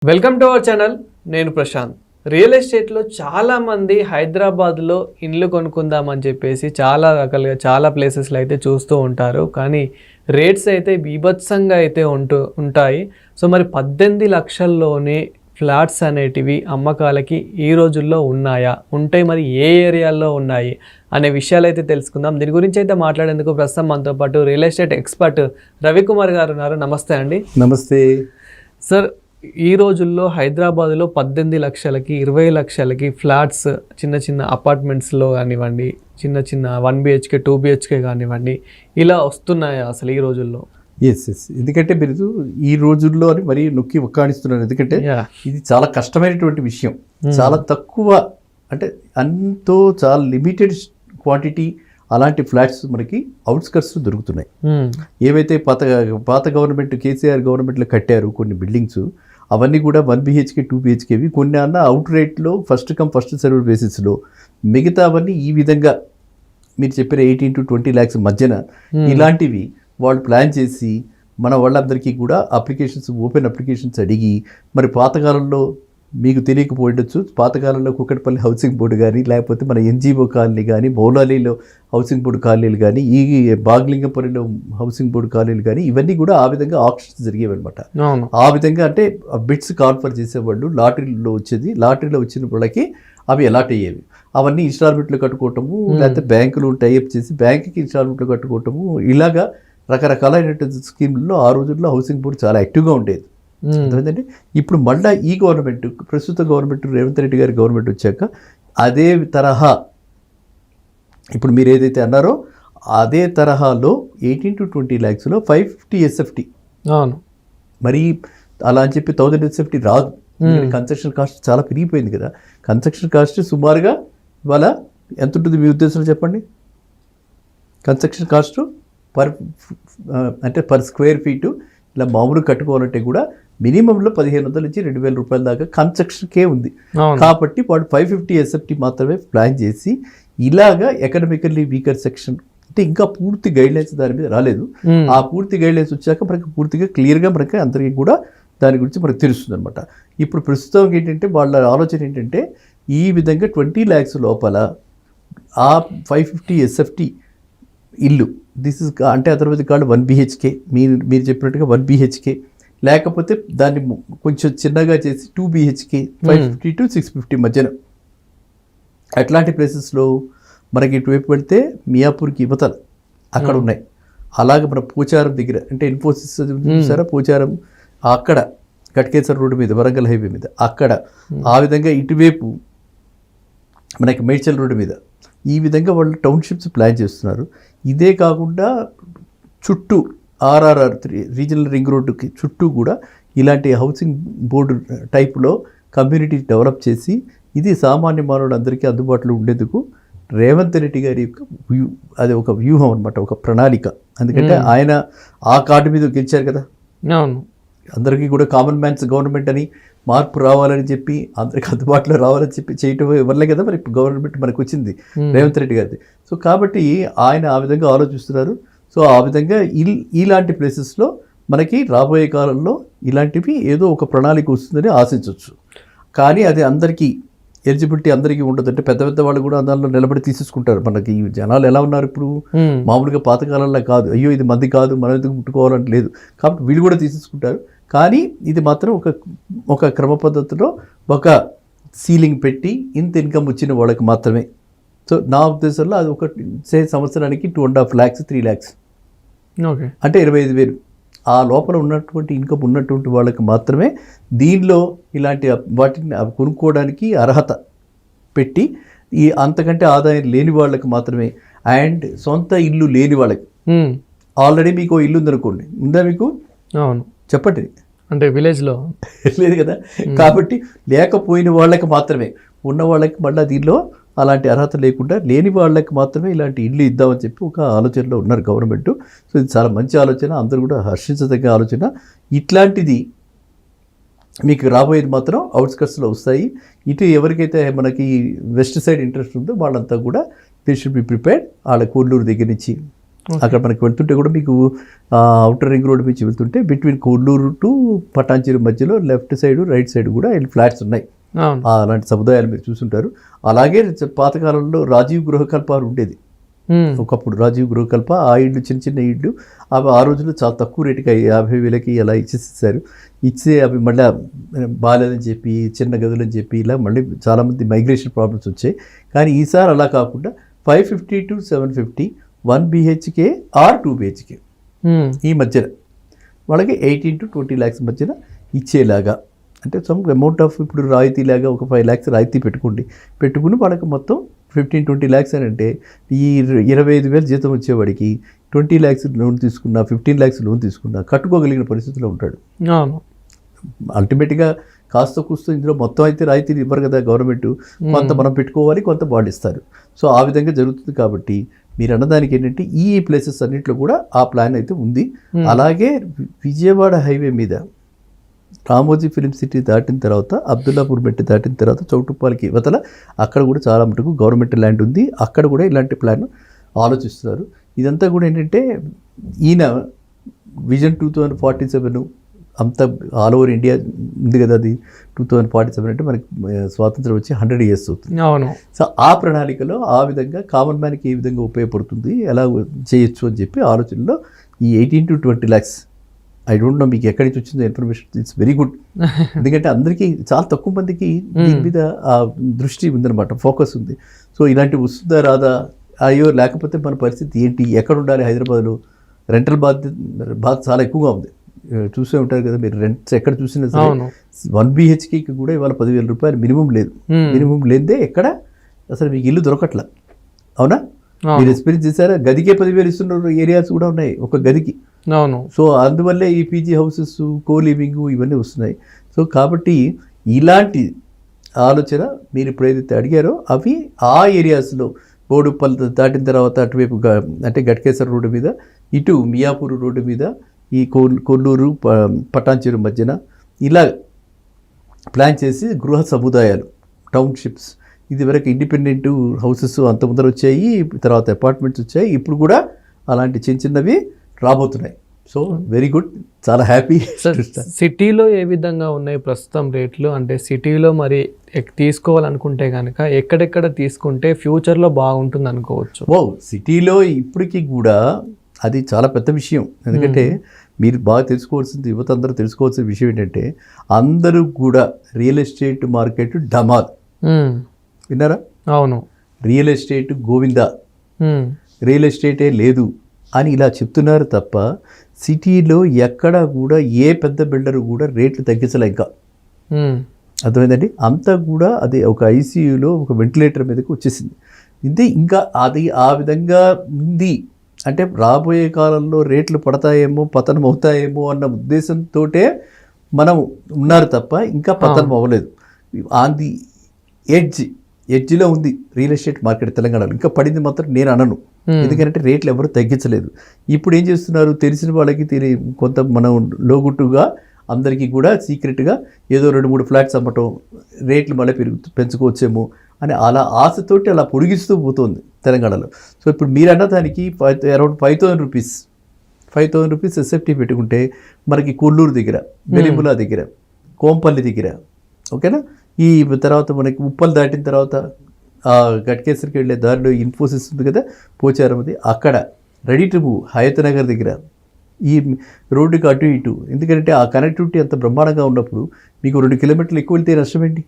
Welcome to our channel. నేను Prashanth. Real ఎస్టేట్లో చాలామంది హైదరాబాద్లో ఇండ్లు కొనుక్కుందామని చెప్పేసి చాలా రకాలుగా చాలా ప్లేసెస్లో అయితే చూస్తూ ఉంటారు. కానీ రేట్స్ అయితే బీభత్సంగా అయితే ఉంటాయి. సో మరి 18 లక్షల్లోనే ఫ్లాట్స్ అనేటివి అమ్మకాలకి ఈ రోజుల్లో ఉన్నాయా, ఉంటే మరి ఏ ఏరియాల్లో ఉన్నాయి అనే విషయాలు అయితే తెలుసుకుందాం. దీని గురించి అయితే మాట్లాడేందుకు ప్రస్తుతం మనతో పాటు రియల్ ఎస్టేట్ ఎక్స్పర్ట్ రవికుమార్ గారు ఉన్నారు. నమస్తే అండి. నమస్తే సార్. ఈ రోజుల్లో హైదరాబాద్లో 18 లక్షలకి 20 లక్షలకి ఫ్లాట్స్, చిన్న చిన్న అపార్ట్మెంట్స్లో కానివ్వండి, చిన్న చిన్న 1 BHK 2 BHK కానివ్వండి, ఇలా వస్తున్నాయా అసలు ఈ రోజుల్లో? ఎస్ ఎందుకంటే మీరు ఈ రోజుల్లో అని మరీ నొక్కి ఒక్కాడిస్తున్నారు. ఎందుకంటే ఇది చాలా కష్టమైనటువంటి విషయం. చాలా తక్కువ, అంటే అంతో చాలా లిమిటెడ్ క్వాంటిటీ అలాంటి ఫ్లాట్స్ మనకి అవుట్స్కట్స్ దొరుకుతున్నాయి. ఏవైతే పాత గవర్నమెంట్ కేసీఆర్ గవర్నమెంట్లో కట్టారు కొన్ని బిల్డింగ్స్, అవన్నీ కూడా 1 BHK 2 BHKవి. కొన్ని అన్న అవుట్ రేట్లో ఫస్ట్ కమ్ ఫస్ట్ సర్వ్ బేసిస్లో, మిగతా అవన్నీ ఈ విధంగా మీరు చెప్పిన 18 to 20 lakhs మధ్యన ఇలాంటివి వాళ్ళు ప్లాన్ చేసి మన వాళ్ళందరికీ కూడా ఓపెన్ అప్లికేషన్స్ అడిగి, మరి పాతకాలంలో మీకు తెలియకపోయిండొచ్చు, పాతకాలంలో కుక్కటిపల్లి హౌసింగ్ బోర్డు కానీ, లేకపోతే మన NGO కాలనీ కానీ, మౌలాలీలో హౌసింగ్ బోర్డు కాలనీలు కానీ, ఈ బాగ్లింగపురిలో హౌసింగ్ బోర్డు కాలనీలు కానీ, ఇవన్నీ కూడా ఆ విధంగా ఆప్షన్స్ జరిగేవి అనమాట. ఆ విధంగా అంటే బిట్స్ కాన్ఫర్ చేసేవాళ్ళు, లాటరీలో వచ్చిన వాళ్ళకి అవి అలాట్ అయ్యేవి. అవన్నీ ఇన్స్టాల్మెంట్లు కట్టుకోవటము, లేకపోతే బ్యాంకులు టైఅప్ చేసి బ్యాంకుకి ఇన్స్టాల్మెంట్లు కట్టుకోవటము, ఇలాగా రకరకాలైనటువంటి స్కీముల్లో ఆ రోజుల్లో హౌసింగ్ బోర్డు చాలా యాక్టివ్గా ఉండేది. అర్థమైందంటే ఇప్పుడు మళ్ళీ ఈ గవర్నమెంట్, ప్రస్తుత గవర్నమెంట్ రేవంత్ రెడ్డి గారి గవర్నమెంట్ వచ్చాక అదే తరహా, ఇప్పుడు మీరు ఏదైతే అన్నారో అదే తరహాలో 18 to 20 lakhsలో 550 SFT. మరి అలా అని చెప్పి 1000 SFT రాదు. కన్స్ట్రక్షన్ కాస్ట్ చాలా పెరిగిపోయింది కదా. కన్స్ట్రక్షన్ కాస్ట్ సుమారుగా ఇవాళ ఎంత ఉంటుంది మీ ఉద్దేశంలో చెప్పండి? Construction cost per square feet ఇలా మామూలు కట్టుకోవాలంటే కూడా మినిమంలో 1500 నుంచి 2000 రూపాయల దాకా కన్స్ట్రక్షన్కే ఉంది. కాబట్టి వాడు 550 SFT మాత్రమే ప్లాన్ చేసి, ఇలాగా ఎకనామికల్లీ వీకర్ సెక్షన్ అంటే ఇంకా పూర్తి గైడ్లైన్స్ దాని మీద రాలేదు. ఆ పూర్తి గైడ్లైన్స్ వచ్చాక మనకి పూర్తిగా క్లియర్గా మనకి అందరికీ కూడా దాని గురించి మనకు తెలుస్తుంది అనమాట. ఇప్పుడు ప్రస్తుతం ఏంటంటే వాళ్ళ ఆలోచన ఏంటంటే, ఈ విధంగా 20 lakhs లోపల ఆ 550 SFT ఇల్లు, అంటే అదర్వైజ్ కాల్డ్ 1 BHK, మీరు చెప్పినట్టుగా 1 BHK, లేకపోతే దాన్ని కొంచెం చిన్నగా చేసి 2 BHK 550 to 650 మధ్యన అట్లాంటి ప్లేసెస్లో మనకి ఇటువైపు వెళ్తే మియాపూర్కి యువతలు అక్కడ ఉన్నాయి. అలాగే మన పోచారం దగ్గర, అంటే ఇన్ఫోసిస్ చూసారా, పోచారం అక్కడ గట్కేసర్ రోడ్డు మీద, వరంగల్ హైవే మీద అక్కడ, ఆ విధంగా ఇటువైపు మనకి మేడ్చల్ రోడ్డు మీద, ఈ విధంగా వాళ్ళు టౌన్షిప్స్ ప్లాన్ చేస్తున్నారు. ఇదే కాకుండా చుట్టూ RRR రీజనల్ రింగ్ రోడ్డుకి చుట్టూ కూడా ఇలాంటి హౌసింగ్ బోర్డు టైప్లో కమ్యూనిటీ డెవలప్ చేసి, ఇది సామాన్య మానవుడు అందరికీ అందుబాటులో ఉండేందుకు రేవంత్ రెడ్డి గారి యొక్క అది ఒక వ్యూహం అనమాట, ఒక ప్రణాళిక. ఎందుకంటే ఆయన ఆ కార్డు మీద గెలిచారు కదా. అందరికీ కూడా కామన్ మ్యాన్స్ గవర్నమెంట్ అని, మార్పు రావాలని చెప్పి, అందరికి అందుబాటులో రావాలని చెప్పి చేయటం వల్లే కదా మరి గవర్నమెంట్ మనకు వచ్చింది రేవంత్ రెడ్డి గారిది. సో కాబట్టి ఆయన ఆ విధంగా ఆలోచిస్తున్నారు. సో ఆ విధంగా ఇలాంటి ప్లేసెస్లో మనకి రాబోయే కాలంలో ఇలాంటివి ఏదో ఒక ప్రణాళిక వస్తుందని ఆశించవచ్చు. కానీ అది అందరికీ ఎలిజిబిలిటీ అందరికీ ఉండదు. అంటే పెద్ద పెద్ద వాళ్ళు కూడా దానిలో నిలబడి తీసేసుకుంటారు. మనకి జనాలు ఎలా ఉన్నారు ఇప్పుడు, మామూలుగా పాతకాలంలో కాదు, అయ్యో ఇది మంది కాదు మనం ఎందుకు ముట్టుకోవాలంటే లేదు, కాబట్టి వీళ్ళు కూడా తీసేసుకుంటారు. కానీ ఇది మాత్రం ఒక క్రమ పద్ధతిలో ఒక సీలింగ్ పెట్టి ఇంత ఇన్కమ్ వచ్చిన వాళ్ళకి మాత్రమే. సో నా ఉద్దేశంలో అది ఒక సంవత్సరానికి 2.5 lakhs 3 lakhs, అంటే 25,000 ఆ లోపల ఉన్నటువంటి ఇన్కమ్ ఉన్నటువంటి వాళ్ళకి మాత్రమే దీనిలో ఇలాంటి వాటిని కొనుక్కోవడానికి అర్హత పెట్టి, ఈ అంతకంటే ఆదాయం లేని వాళ్ళకి మాత్రమే, అండ్ సొంత ఇల్లు లేని వాళ్ళకి. ఆల్రెడీ మీకు ఇల్లు ఉందనుకోండి, ఉందా మీకు? అవును, చెప్పండి. అంటే విలేజ్లో లేదు కదా. కాబట్టి లేకపోయిన వాళ్ళకి మాత్రమే, ఉన్న వాళ్ళకి మళ్ళీ దీనిలో అలాంటి అర్హత లేకుండా లేని వాళ్ళకి మాత్రమే ఇలాంటి ఇల్లు ఇద్దామని చెప్పి ఒక ఆలోచనలో ఉన్నారు గవర్నమెంట్. సో ఇది చాలా మంచి ఆలోచన, అందరూ కూడా హర్షించదగ్గ ఆలోచన. ఇట్లాంటిది మీకు రాబోయేది మాత్రం అవుట్స్కట్స్లో వస్తాయి. ఇటు ఎవరికైతే మనకి వెస్ట్ సైడ్ ఇంట్రెస్ట్ ఉందో వాళ్ళంతా కూడా దే షుడ్ బి ప్రిపేర్డ్. వాళ్ళ కోల్లూరు దగ్గర నుంచి అక్కడ మనకి వెళ్తుంటే కూడా మీకు అవుటర్ రింగ్ రోడ్ నుంచి వెళ్తుంటే బిట్వీన్ కొల్లూరు టు పటాన్చెరు మధ్యలో లెఫ్ట్ సైడ్ రైట్ సైడ్ కూడా ఫ్లాట్స్ ఉన్నాయి. అలాంటి సముదాయాలు మీరు చూసుంటారు. అలాగే పాతకాలంలో రాజీవ్ గృహకల్ప ఉండేది. ఒకప్పుడు రాజీవ్ గృహకల్ప ఆ ఇళ్ళు చిన్న చిన్న ఇళ్ళు అవి ఆ రోజుల్లో చాలా తక్కువ రేటుకి 50,000కి అలా ఇచ్చేసేసారు. ఇచ్చే అవి మళ్ళీ బాలేదని చెప్పి చిన్న గదులు అని చెప్పి ఇలా మళ్ళీ చాలామంది మైగ్రేషన్ ప్రాబ్లమ్స్ వచ్చాయి. కానీ ఈసారి అలా కాకుండా 550 to 750 1 BHK ఆర్ 2 BHK ఈ మధ్యన వాళ్ళకి 18 to 20 lakhs మధ్యన ఇచ్చేలాగా, అంటే సమ్ అమౌంట్ ఆఫ్ ఇప్పుడు రాయితీలాగా ఒక 5 lakhs రాయితీ పెట్టుకుని వాళ్ళకి మొత్తం 15-20 lakhs అని అంటే ఈ 25,000 జీతం వచ్చేవాడికి 20 lakhs లోన్ తీసుకున్నా 15 lakhs లోన్ తీసుకున్నా కట్టుకోగలిగిన పరిస్థితిలో ఉంటాడు. అల్టిమేట్గా కాస్త కూస్తో ఇందులో మొత్తం అయితే రాయితీలు ఇవ్వరు కదా గవర్నమెంట్, కొంత మనం పెట్టుకోవాలి, కొంత వాళ్ళు ఇస్తారు. సో ఆ విధంగా జరుగుతుంది. కాబట్టి మీరు అన్నదానికి ఏంటంటే ఈ ప్లేసెస్ అన్నింటిలో కూడా ఆ ప్లాన్ అయితే ఉంది. అలాగే విజయవాడ హైవే మీద రామోజీ ఫిలిం సిటీ దాటిన తర్వాత అబ్దుల్లాపూర్ మెట్టి దాటిన తర్వాత చౌటుప్పాలకి ఇవతల అక్కడ కూడా చాలా మటుకు గవర్నమెంట్ ల్యాండ్ ఉంది. అక్కడ కూడా ఇలాంటి ప్లాన్ ఆలోచిస్తున్నారు. ఇదంతా కూడా ఏంటంటే ఈయన విజన్ 2047 అంతా ఆల్ ఓవర్ ఇండియా ఉంది కదా, అది 2047 అంటే మనకి స్వాతంత్రం వచ్చి 100 years అవుతుంది. సో ఆ ప్రణాళికలో ఆ విధంగా కామన్ మ్యాన్కి ఏ విధంగా ఉపయోగపడుతుంది, ఎలా చేయొచ్చు అని చెప్పి ఆలోచనలో ఈ 18 to 20 lakhs I don't know మీకు ఎక్కడి నుంచి వచ్చిందో ఇన్ఫర్మేషన్. It's very good. ఎందుకంటే అందరికీ చాలా తక్కువ మందికి దీని మీద ఆ దృష్టి ఉందన్నమాట, ఫోకస్ ఉంది. సో ఇలాంటివి వస్తుందా రాదా, అయ్యో లేకపోతే మన పరిస్థితి ఏంటి, ఎక్కడ ఉండాలి హైదరాబాద్లో, రెంటల్ బాధ చాలా ఎక్కువగా ఉంది. చూసే ఉంటారు కదా మీరు, రెంట్స్ ఎక్కడ చూసినా సరే 1 BHK కూడా ఇవాళ 10,000 రూపాయలు మినిమం లేదు. మినిమం లేదే ఎక్కడ అసలు మీకు ఇల్లు దొరకట్లా. అవునా, మీరు ఎక్స్పీరియన్స్ చేశారా? గదికే 10,000 ఇస్తున్న ఏరియాస్ కూడా ఉన్నాయి ఒక గదికి. సో అందువల్లే ఈ పీజీ హౌసెస్, కో లివింగ్ ఇవన్నీ వస్తున్నాయి. సో కాబట్టి ఇలాంటి ఆలోచన మీరు ఇప్పుడు ఏదైతే అడిగారో అవి ఆ ఏరియాస్లో బోడుప్పల్ దాటిన తర్వాత అటువైపు అంటే గట్కేసర్ రోడ్డు మీద, ఇటు మియాపూర్ రోడ్డు మీద, ఈ కొల్లూరు పటాన్చెరు మధ్యన ఇలా ప్లాన్ చేసి గృహ సముదాయాలు, టౌన్షిప్స్, ఇది వరకు ఇండిపెండెంట్ హౌసెస్ అంత ముందర వచ్చాయి, తర్వాత అపార్ట్మెంట్స్ వచ్చాయి, ఇప్పుడు కూడా అలాంటి చిన్న చిన్నవి రాబోతున్నాయి. సో వెరీ గుడ్, చాలా హ్యాపీ. సిటీలో ఏ విధంగా ఉన్నాయి ప్రస్తుతం రేట్లు? అంటే సిటీలో మరి తీసుకోవాలనుకుంటే కనుక ఎక్కడెక్కడ తీసుకుంటే ఫ్యూచర్లో బాగుంటుంది అనుకోవచ్చు? ఓ సిటీలో ఇప్పటికీ కూడా అది చాలా పెద్ద విషయం. ఎందుకంటే మీరు బాగా తెలుసుకోవాల్సింది, యువత అందరూ తెలుసుకోవాల్సిన విషయం ఏంటంటే అందరూ కూడా రియల్ ఎస్టేట్ మార్కెట్ డమాల్. విన్నారా? అవును, రియల్ ఎస్టేట్ గోవిందా, రియల్ ఎస్టేటే లేదు అని ఇలా చెప్తున్నారు తప్ప సిటీలో ఎక్కడ కూడా ఏ పెద్ద బిల్డర్ కూడా రేట్లు తగ్గించలే ఇంకా. అర్థమైందండి? అంతా కూడా అది ఒక ఐసీయూలో ఒక వెంటిలేటర్ మీదకి వచ్చేసింది. ఇది ఇంకా అది ఆ విధంగా ఉంది. అంటే రాబోయే కాలంలో రేట్లు పడతాయేమో, పతనం అవుతాయేమో అన్న ఉద్దేశంతో మనం ఉన్నారు తప్ప ఇంకా పతనం అవ్వలేదు. ఆన్ ది ఎడ్జ్లో ఉంది రియల్ ఎస్టేట్ మార్కెట్ తెలంగాణలో. ఇంకా పడింది మాత్రం నేను అనను, ఎందుకంటే రేట్లు ఎవరు తగ్గించలేదు. ఇప్పుడు ఏం చేస్తున్నారు, తెలిసిన వాళ్ళకి కొంత మనం లోగుట్టుగా అందరికీ కూడా సీక్రెట్గా ఏదో 2-3 ఫ్లాట్స్ అమ్మటం, రేట్లు మళ్ళీ పెంచుకోవచ్చేమో అని అలా ఆశతోటి అలా పొడిగిస్తూ పోతుంది తెలంగాణలో. సో ఇప్పుడు మీరు అన్న దానికి అరౌండ్ 5,000 రూపీస్ ఎస్ఎఫ్టీ పెట్టుకుంటే మనకి కొల్లూరు దగ్గర, వెలిముల దగ్గర, కోంపల్లి దగ్గర, ఓకేనా, ఈ తర్వాత మనకి ఉప్పల్ దాటిన తర్వాత గట్కేసరికి వెళ్ళే దారిలో ఇన్ఫోసిస్ ఉంది కదా, పోచారమది, అక్కడ ready to move Hayathnagar దగ్గర, ఈ రోడ్డుకి అటు ఇటు. ఎందుకంటే ఆ కనెక్టివిటీ అంత బ్రహ్మాండంగా ఉన్నప్పుడు మీకు 2 కిలోమీటర్లు ఎక్కువ వెళ్తే నష్టం ఏంటి?